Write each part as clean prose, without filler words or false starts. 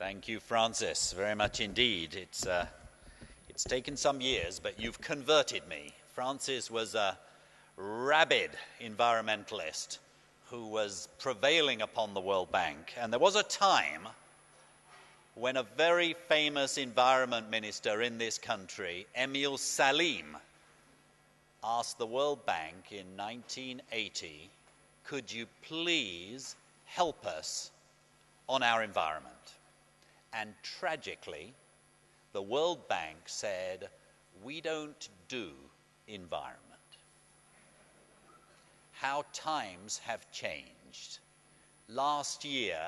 Thank you, Francis, very much indeed. It's taken some years, but you've converted me. Francis was a rabid environmentalist who was prevailing upon the World Bank. And there was a time when a very famous environment minister in this country, Emil Salim, asked the World Bank in 1980, could you please help us on our environment? And tragically, the World Bank said, we don't do environment. How times have changed. Last year,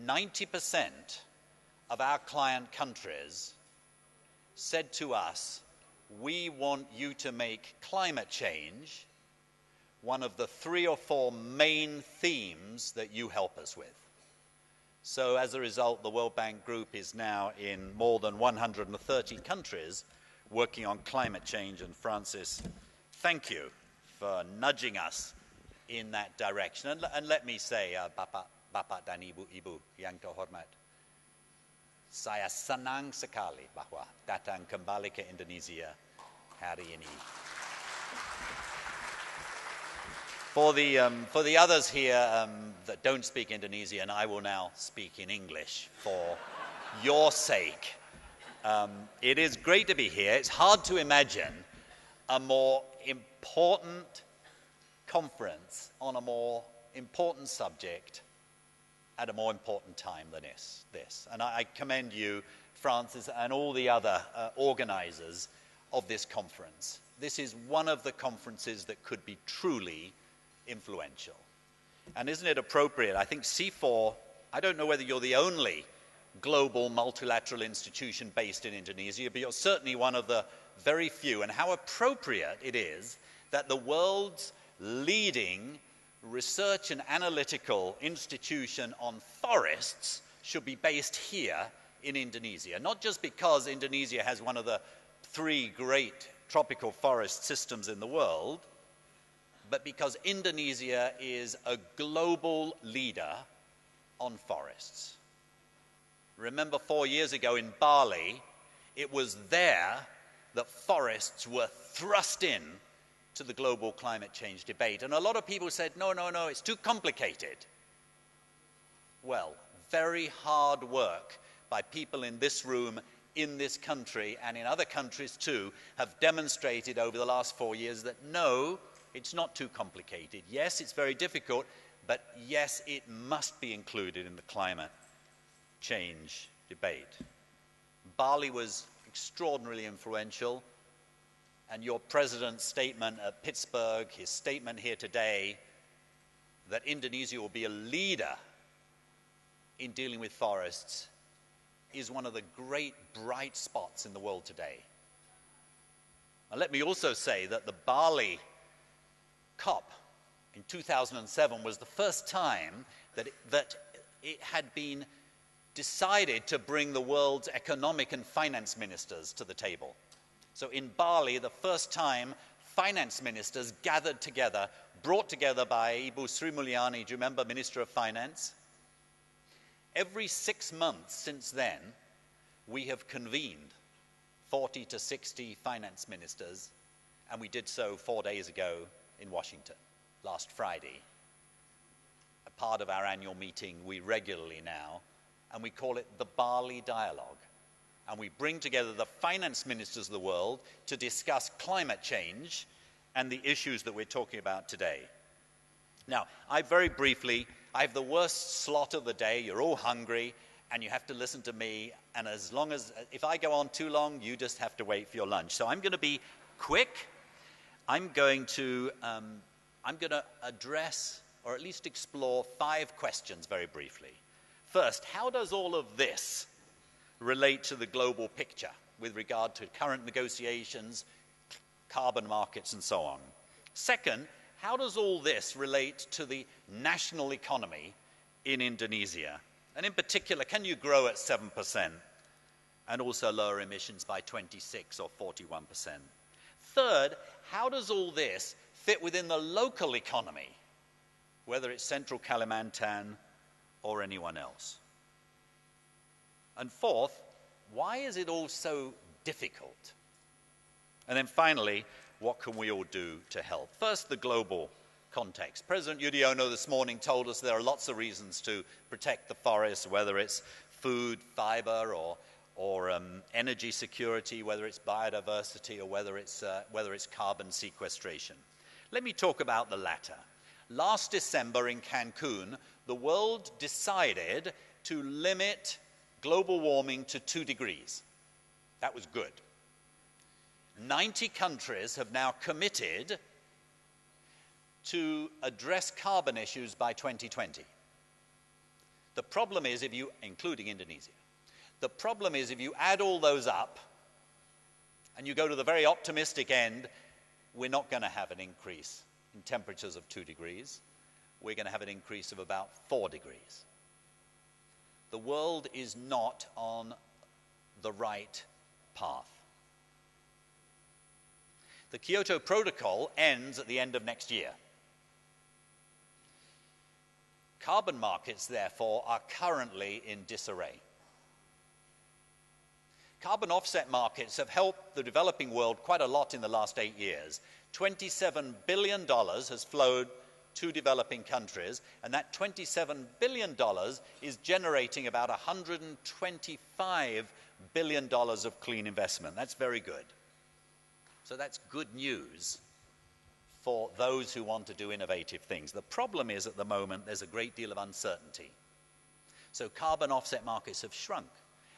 90% of our client countries said to us, we want you to make climate change one of the 3 or 4 main themes that you help us with. So as a result, the World Bank Group is now in more than 130 countries working on climate change. And Francis, thank you for nudging us in that direction. And let me say, Bapak dan Ibu-Ibu yang terhormat, saya senang sekali bahwa datang kembali ke Indonesia hari ini. For the others here that don't speak Indonesian, I will now speak in English for your sake. It is great to be here. It's hard to imagine a more important conference on a more important subject at a more important time than this. And I commend you, Francis, and all the other organizers of this conference. This is one of the conferences that could be truly influential. And isn't it appropriate? I think CIFOR, I don't know whether you're the only global multilateral institution based in Indonesia, but you're certainly one of the very few. And how appropriate it is that the world's leading research and analytical institution on forests should be based here in Indonesia. Not just because Indonesia has one of the 3 great tropical forest systems in the world, but because Indonesia is a global leader on forests. Remember 4 years ago in Bali, it was there that forests were thrust in to the global climate change debate. And a lot of people said, no, it's too complicated. Well, very hard work by people in this room, in this country, and in other countries too, have demonstrated over the last 4 years that no, it's not too complicated. Yes, it's very difficult, but yes, it must be included in the climate change debate. Bali was extraordinarily influential, and your president's statement at Pittsburgh, his statement here today, that Indonesia will be a leader in dealing with forests, is one of the great bright spots in the world today. And let me also say that the Bali COP in 2007 was the first time that it had been decided to bring the world's economic and finance ministers to the table. So in Bali, the first time finance ministers gathered together, brought together by Ibu Sri Mulyani, do you remember, Minister of Finance? Every 6 months since then, we have convened 40 to 60 finance ministers, and we did so 4 days ago in Washington, last Friday. A part of our annual meeting we regularly now, and we call it the Bali Dialogue. And we bring together the finance ministers of the world to discuss climate change and the issues that we're talking about today. Now, I have the worst slot of the day. You're all hungry, and you have to listen to me. And if I go on too long, you just have to wait for your lunch. So I'm going to be quick. I'm going to address, or at least explore, 5 questions very briefly. First, how does all of this relate to the global picture with regard to current negotiations, carbon markets, and so on? Second, how does all this relate to the national economy in Indonesia? And in particular, can you grow at 7% and also lower emissions by 26 or 41%? Third, how does all this fit within the local economy, whether it's Central Kalimantan or anyone else? And fourth, why is it all so difficult? And then finally, what can we all do to help? First, the global context. President Yudhoyono this morning told us there are lots of reasons to protect the forests, whether it's food, fiber, or energy security, whether it's biodiversity, or whether it's carbon sequestration. Let me talk about the latter. Last December in Cancun, the world decided to limit global warming to 2 degrees. That was good. 90 countries have now committed to address carbon issues by 2020. The problem is, including Indonesia, the problem is if you add all those up and you go to the very optimistic end, we're not going to have an increase in temperatures of 2 degrees. We're going to have an increase of about 4 degrees. The world is not on the right path. The Kyoto Protocol ends at the end of next year. Carbon markets, therefore, are currently in disarray. Carbon offset markets have helped the developing world quite a lot in the last 8 years. $27 billion has flowed to developing countries, and that $27 billion is generating about $125 billion of clean investment. That's very good. So that's good news for those who want to do innovative things. The problem is, at the moment, there's a great deal of uncertainty. So carbon offset markets have shrunk.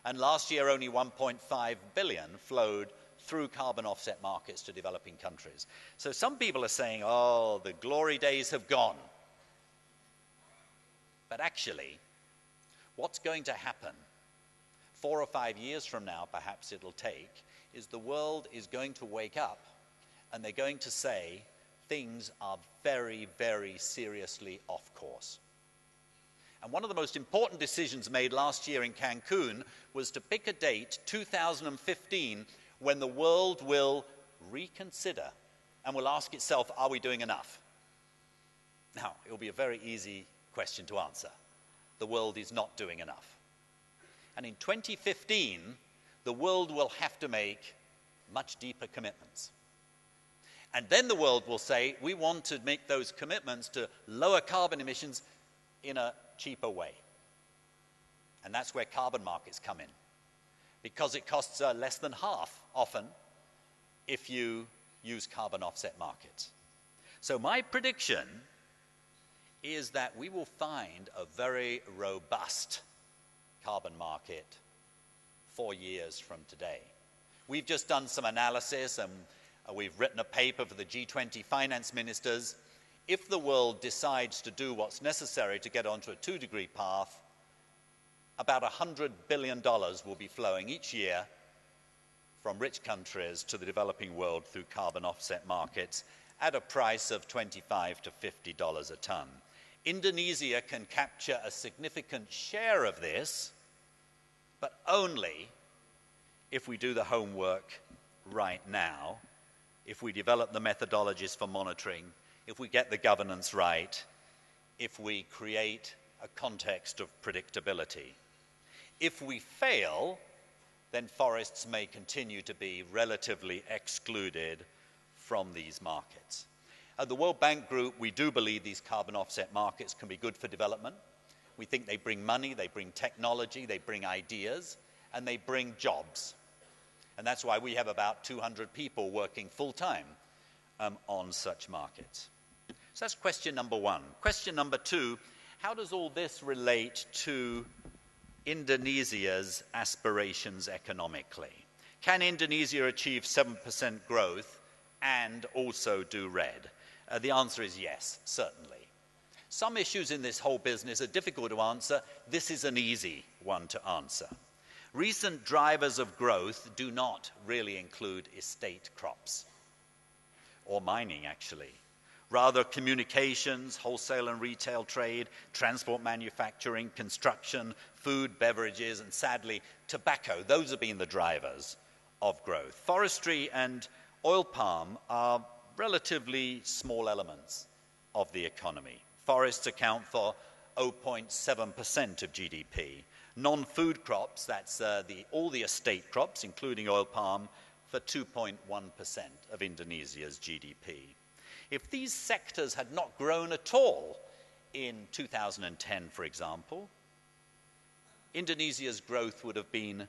And last year, only 1.5 billion flowed through carbon offset markets to developing countries. So some people are saying, oh, the glory days have gone. But actually, what's going to happen 4 or 5 years from now, perhaps it'll take, is the world is going to wake up and they're going to say things are very, very seriously off course. And one of the most important decisions made last year in Cancun was to pick a date, 2015, when the world will reconsider and will ask itself, are we doing enough? Now, it will be a very easy question to answer. The world is not doing enough. And in 2015, the world will have to make much deeper commitments. And then the world will say, we want to make those commitments to lower carbon emissions in a cheaper way. And that's where carbon markets come in, because it costs less than half, often, if you use carbon offset markets. So my prediction is that we will find a very robust carbon market 4 years from today. We've just done some analysis, and we've written a paper for the G20 finance ministers. If the world decides to do what's necessary to get onto a 2-degree path, about $100 billion will be flowing each year from rich countries to the developing world through carbon offset markets at a price of $25 to $50 a ton. Indonesia can capture a significant share of this, but only if we do the homework right now, if we develop the methodologies for monitoring, if we get the governance right, if we create a context of predictability. If we fail, then forests may continue to be relatively excluded from these markets. At the World Bank Group, we do believe these carbon offset markets can be good for development. We think they bring money, they bring technology, they bring ideas, and they bring jobs. And that's why we have about 200 people working full-time on such markets. So that's question number one. Question number two, how does all this relate to Indonesia's aspirations economically? Can Indonesia achieve 7% growth and also do REDD? The answer is yes, certainly. Some issues in this whole business are difficult to answer. This is an easy one to answer. Recent drivers of growth do not really include estate crops, or mining actually. Rather, communications, wholesale and retail trade, transport manufacturing, construction, food, beverages, and sadly, tobacco. Those have been the drivers of growth. Forestry and oil palm are relatively small elements of the economy. Forests account for 0.7% of GDP. Non-food crops, that's all the estate crops, including oil palm, for 2.1% of Indonesia's GDP. If these sectors had not grown at all in 2010, for example, Indonesia's growth would have been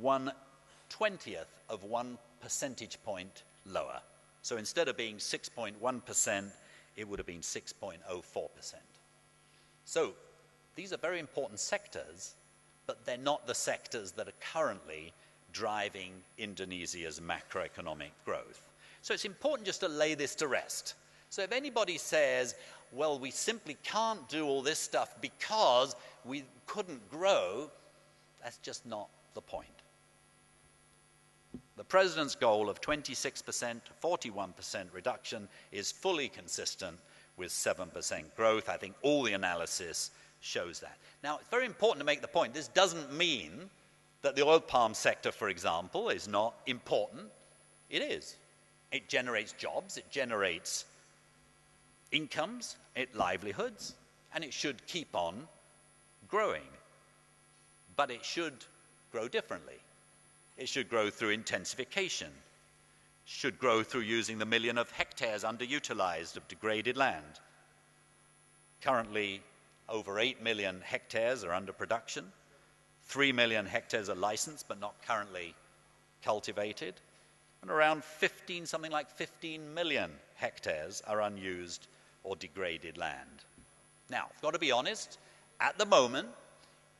1/20th of 1 percentage point lower. So instead of being 6.1%, it would have been 6.04%. So these are very important sectors, but they're not the sectors that are currently driving Indonesia's macroeconomic growth. So it's important just to lay this to rest. So if anybody says, well, we simply can't do all this stuff because we couldn't grow, that's just not the point. The president's goal of 26% to 41% reduction is fully consistent with 7% growth. I think all the analysis shows that. Now, it's very important to make the point. This doesn't mean that the oil palm sector, for example, is not important. It is. It generates jobs, it generates incomes, livelihoods, and it should keep on growing. But it should grow differently. It should grow through intensification, should grow through using the million of hectares underutilized of degraded land. Currently, over 8 million hectares are under production. 3 million hectares are licensed but not currently cultivated. And around something like 15 million hectares are unused or degraded land. Now, I've got to be honest, at the moment,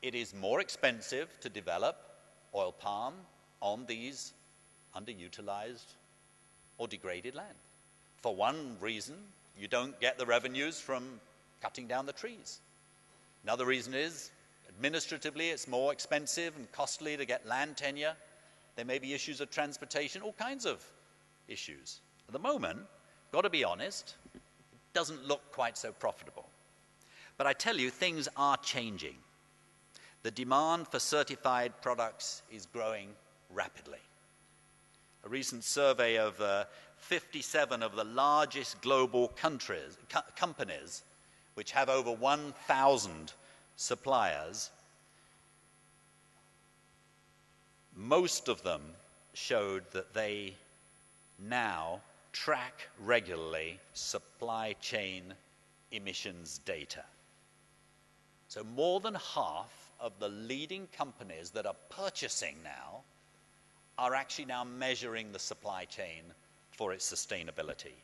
it is more expensive to develop oil palm on these underutilized or degraded land. For one reason, you don't get the revenues from cutting down the trees. Another reason is, administratively, it's more expensive and costly to get land tenure. There may be issues of transportation, all kinds of issues. At the moment, got to be honest, it doesn't look quite so profitable. But I tell you, things are changing. The demand for certified products is growing rapidly. A recent survey of 57 of the largest global companies, which have over 1,000 suppliers, most of them showed that they now track regularly supply chain emissions data. So more than half of the leading companies that are purchasing now are actually now measuring the supply chain for its sustainability.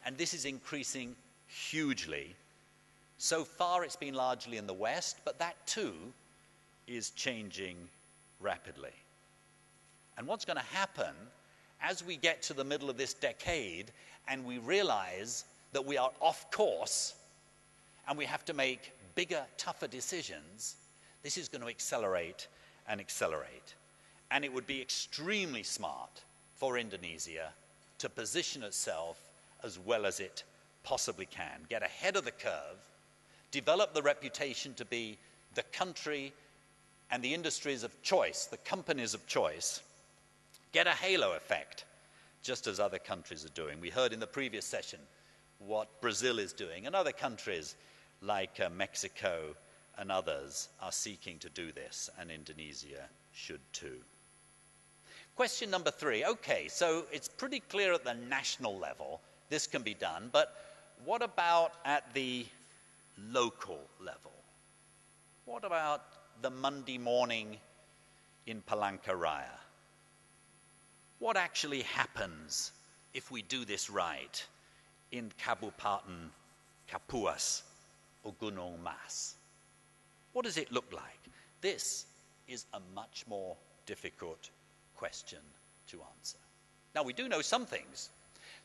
And this is increasing hugely. So far it's been largely in the West, but that too is changing rapidly. And what's going to happen as we get to the middle of this decade and we realize that we are off course and we have to make bigger, tougher decisions, this is going to accelerate and accelerate. And it would be extremely smart for Indonesia to position itself as well as it possibly can, get ahead of the curve, develop the reputation to be the country and the industries of choice, the companies of choice, get a halo effect, just as other countries are doing. We heard in the previous session what Brazil is doing, and other countries like Mexico and others are seeking to do this, and Indonesia should too. Question number 3. Okay, so it's pretty clear at the national level this can be done, but what about at the local level? What about the Monday morning in Palangkaraya? What actually happens if we do this right in Kabupaten Kapuas or Gunung Mas? What does it look like? This is a much more difficult question to answer. Now, we do know some things.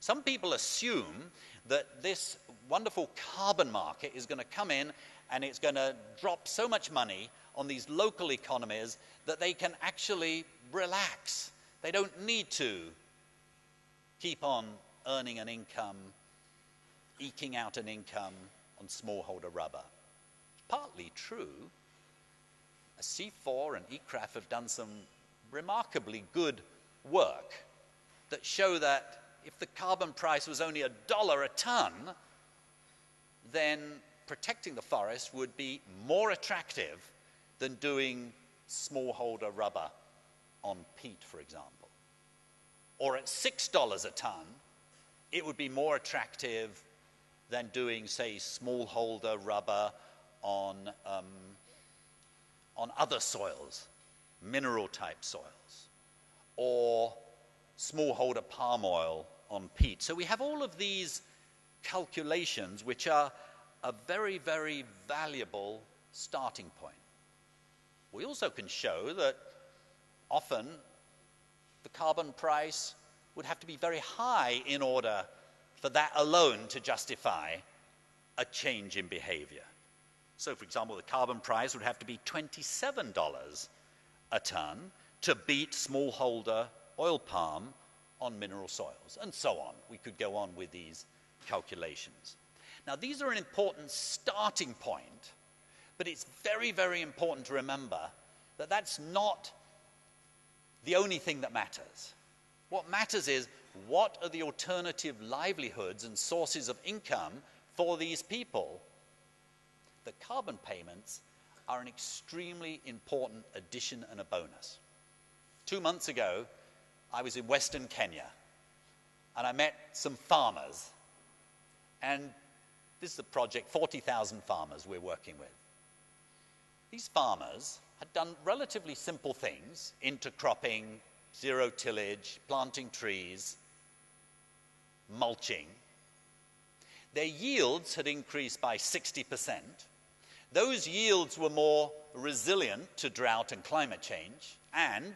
Some people assume that this wonderful carbon market is going to come in and it's going to drop so much money on these local economies that they can actually relax. They don't need to keep on earning an income, eking out an income on smallholder rubber. Partly true. CIFOR and ECRAF have done some remarkably good work that show that if the carbon price was only $1 a ton, then protecting the forest would be more attractive than doing smallholder rubber on peat, for example. Or at $6 a ton, it would be more attractive than doing, say, smallholder rubber on other soils, mineral-type soils, or smallholder palm oil on peat. So we have all of these calculations which are a very, very valuable starting point. We also can show that often the carbon price would have to be very high in order for that alone to justify a change in behavior. So, for example, the carbon price would have to be $27 a ton to beat smallholder oil palm on mineral soils, and so on. We could go on with these calculations. Now, these are an important starting point, but it's very, very important to remember that that's not the only thing that matters. What matters is, what are the alternative livelihoods and sources of income for these people? The carbon payments are an extremely important addition and a bonus. 2 months ago, I was in Western Kenya, and I met some farmers. And this is a project, 40,000 farmers we're working with. These farmers had done relatively simple things: intercropping, zero tillage, planting trees, mulching. Their yields had increased by 60%. Those yields were more resilient to drought and climate change, and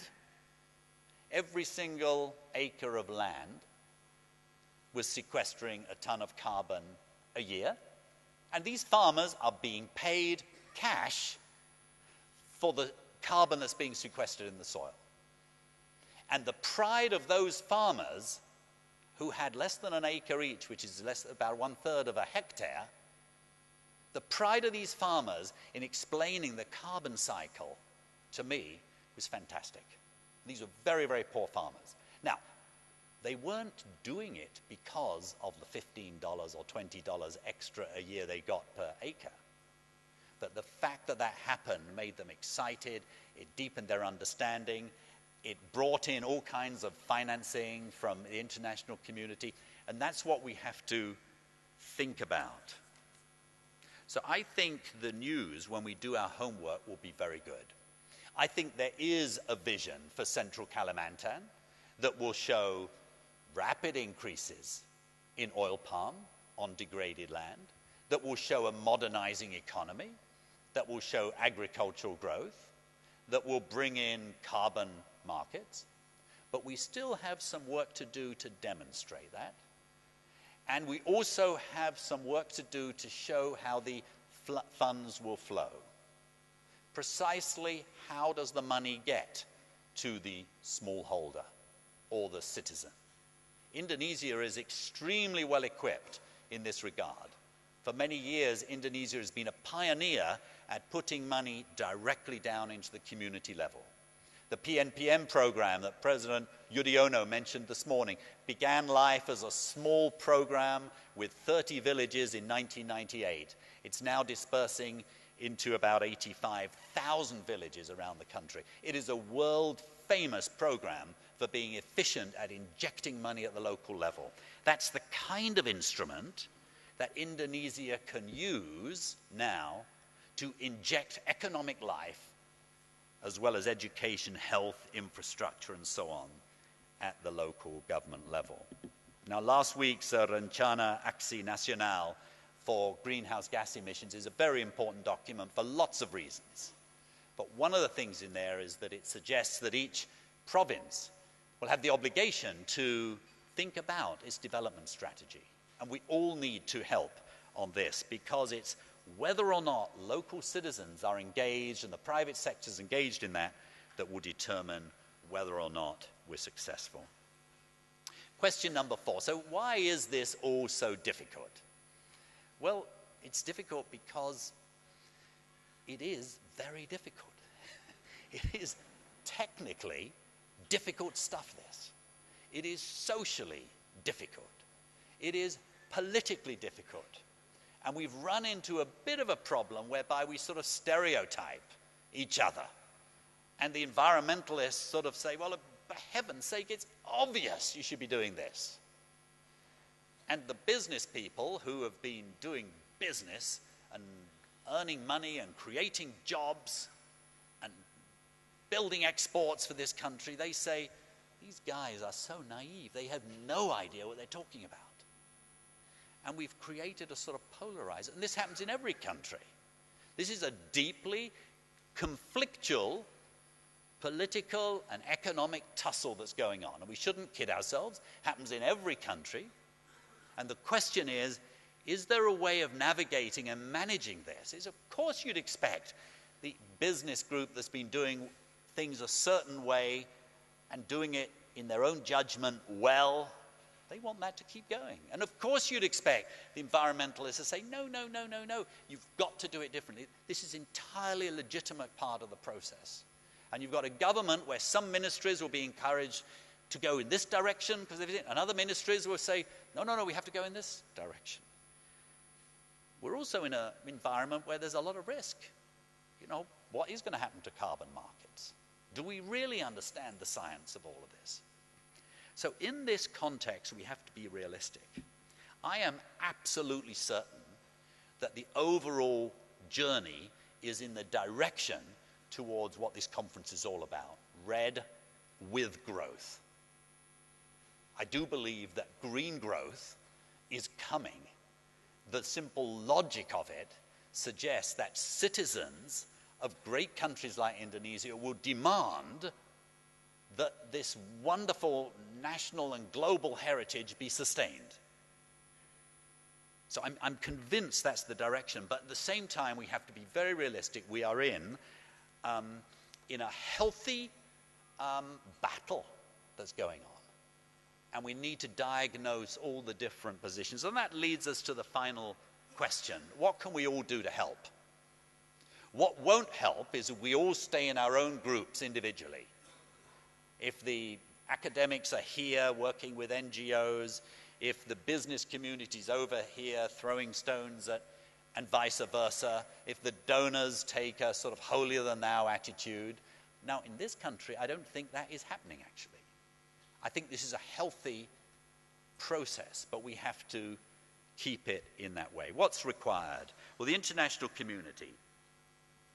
every single acre of land was sequestering a ton of carbon a year. And these farmers are being paid cash for the carbon that's being sequestered in the soil. And the pride of those farmers who had less than an acre each, which is about 1/3 of a hectare, the pride of these farmers in explaining the carbon cycle to me was fantastic. These were very, very poor farmers. Now, they weren't doing it because of the $15 or $20 extra a year they got per acre. But the fact that that happened made them excited. It deepened their understanding. It brought in all kinds of financing from the international community. And that's what we have to think about. So I think the news, when we do our homework, will be very good. I think there is a vision for Central Kalimantan that will show rapid increases in oil palm on degraded land, that will show a modernizing economy, that will show agricultural growth, that will bring in carbon markets. But we still have some work to do to demonstrate that. And we also have some work to do to show how the funds will flow. Precisely how does the money get to the smallholder or the citizen? Indonesia is extremely well equipped in this regard. For many years, Indonesia has been a pioneer at putting money directly down into the community level. The PNPM program that President Yudhoyono mentioned this morning began life as a small program with 30 villages in 1998. It's now dispersing into about 85,000 villages around the country. It is a world-famous program for being efficient at injecting money at the local level. That's the kind of instrument that Indonesia can use now to inject economic life, as well as education, health, infrastructure, and so on, at the local government level. Now, last week's Rencana Aksi Nasional for greenhouse gas emissions is a very important document for lots of reasons. But one of the things in there is that it suggests that each province will have the obligation to think about its development strategy. And we all need to help on this, because it's whether or not local citizens are engaged and the private sector is engaged in that that will determine whether or not we're successful. Question number 4. So why is this all so difficult? Well, it's difficult because it is very difficult. It is technically difficult stuff, this. It is socially difficult. It is politically difficult. And we've run into a bit of a problem whereby we sort of stereotype each other. And the environmentalists sort of say, well, for heaven's sake, it's obvious you should be doing this. And the business people who have been doing business and earning money and creating jobs and building exports for this country, they say, these guys are so naive. They have no idea what they're talking about. And we've created a sort of polarizer. And this happens in every country. This is a deeply conflictual political and economic tussle that's going on. And we shouldn't kid ourselves. It happens in every country. And the question is there a way of navigating and managing this? Of course you'd expect the business group that's been doing things a certain way and doing it in their own judgment well, they want that to keep going. And of course you'd expect the environmentalists to say, no, no, no, no, no, you've got to do it differently. This is entirely a legitimate part of the process. And you've got a government where some ministries will be encouraged to go in this direction because of it, and other ministries will say, no, no, no, we have to go in this direction. We're also in an environment where there's a lot of risk. You know, what is going to happen to carbon markets? Do we really understand the science of all of this? So in this context, we have to be realistic. I am absolutely certain that the overall journey is in the direction towards what this conference is all about, REDD with growth. I do believe that green growth is coming. The simple logic of it suggests that citizens of great countries like Indonesia will demand that this wonderful national and global heritage be sustained. So I'm convinced that's the direction, but at the same time we have to be very realistic. We are in a healthy battle that's going on. And we need to diagnose all the different positions. And that leads us to the final question. What can we all do to help? What won't help is if we all stay in our own groups individually. If the academics are here working with NGOs, if the business community's over here throwing stones at, and vice versa, if the donors take a sort of holier-than-thou attitude. Now, in this country, I don't think that is happening, actually. I think this is a healthy process, but we have to keep it in that way. What's required? Well, the international community,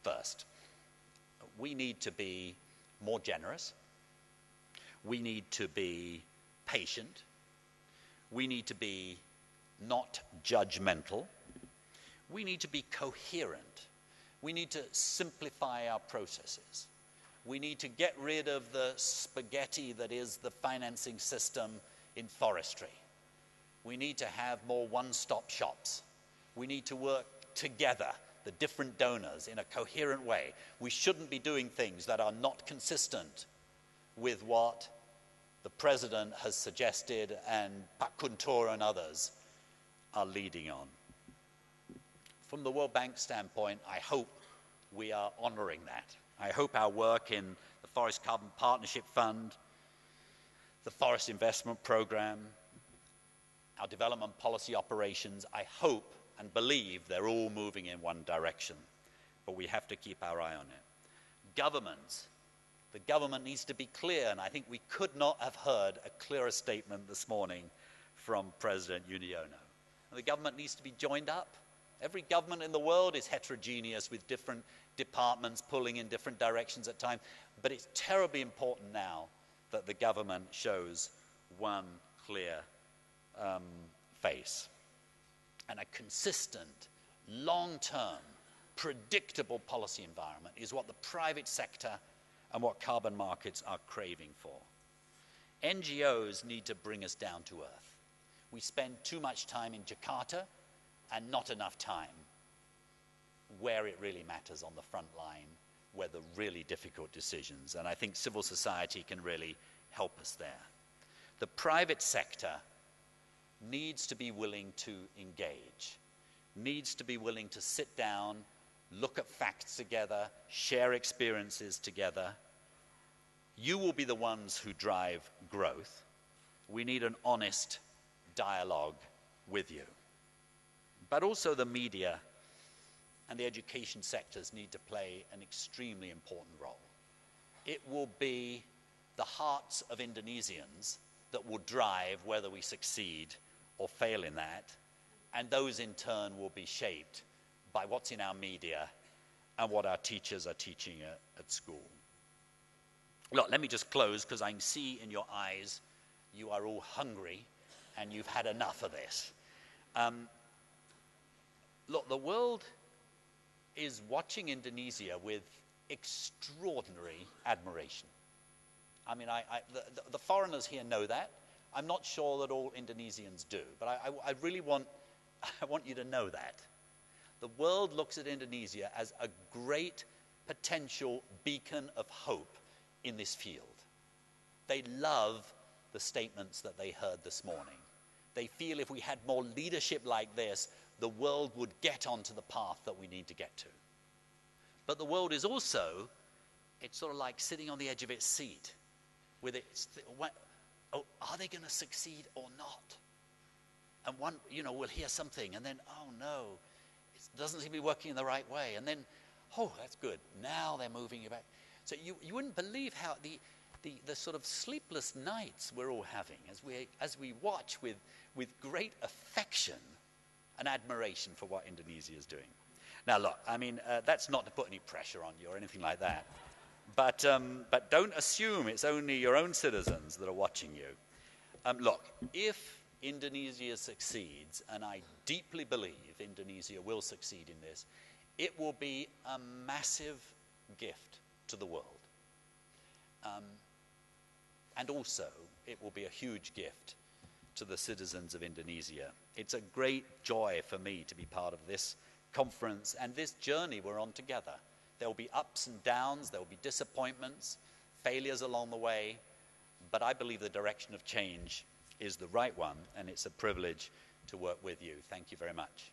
first. We need to be more generous. We need to be patient. We need to be not judgmental. We need to be coherent. We need to simplify our processes. We need to get rid of the spaghetti that is the financing system in forestry. We need to have more one-stop shops. We need to work together, the different donors, in a coherent way. We shouldn't be doing things that are not consistent with what the President has suggested and Pak Kuntur and others are leading on. From the World Bank standpoint, I hope we are honoring that. I hope our work in the Forest Carbon Partnership Fund, the Forest Investment Program, our development policy operations, I hope and believe they're all moving in one direction. But we have to keep our eye on it. Governments. The government needs to be clear, and I think we could not have heard a clearer statement this morning from President Yudhoyono. And the government needs to be joined up. Every government in the world is heterogeneous with different departments pulling in different directions at times, but it's terribly important now that the government shows one clear face. And a consistent, long-term, predictable policy environment is what the private sector and what carbon markets are craving for. NGOs need to bring us down to earth. We spend too much time in Jakarta and not enough time where it really matters on the front line, where the really difficult decisions. And I think civil society can really help us there. The private sector needs to be willing to engage, needs to be willing to sit down, look at facts together, share experiences together. You will be the ones who drive growth. We need an honest dialogue with you. But also the media and the education sectors need to play an extremely important role. it will be the hearts of Indonesians that will drive whether we succeed or fail in that, and those in turn will be shaped by what's in our media and what our teachers are teaching at school. Look, let me just close, because I can see in your eyes you are all hungry and you've had enough of this. Look, the world is watching Indonesia with extraordinary admiration. I mean, the foreigners here know that. I'm not sure that all Indonesians do, but I really want you to know that. The world looks at Indonesia as a great potential beacon of hope in this field. They love the statements that they heard this morning. They feel if we had more leadership like this, the world would get onto the path that we need to get to. But the world is also, it's sort of like sitting on the edge of its seat. With its, are they going to succeed or not? And one, we'll hear something, and then, oh no, it doesn't seem to be working in the right way. And then, oh, that's good. Now they're moving it back. So you wouldn't believe how the sort of sleepless nights we're all having as we watch with great affection and admiration for what Indonesia is doing. Now look, I mean, that's not to put any pressure on you or anything like that, but don't assume it's only your own citizens that are watching you. Look, if Indonesia succeeds, and I deeply believe Indonesia will succeed in this, it will be a massive gift to the world. And also, it will be a huge gift to the citizens of Indonesia. It's a great joy for me to be part of this conference and this journey we're on together. There will be ups and downs, there will be disappointments, failures along the way, but I believe the direction of change is the right one, and it's a privilege to work with you. Thank you very much.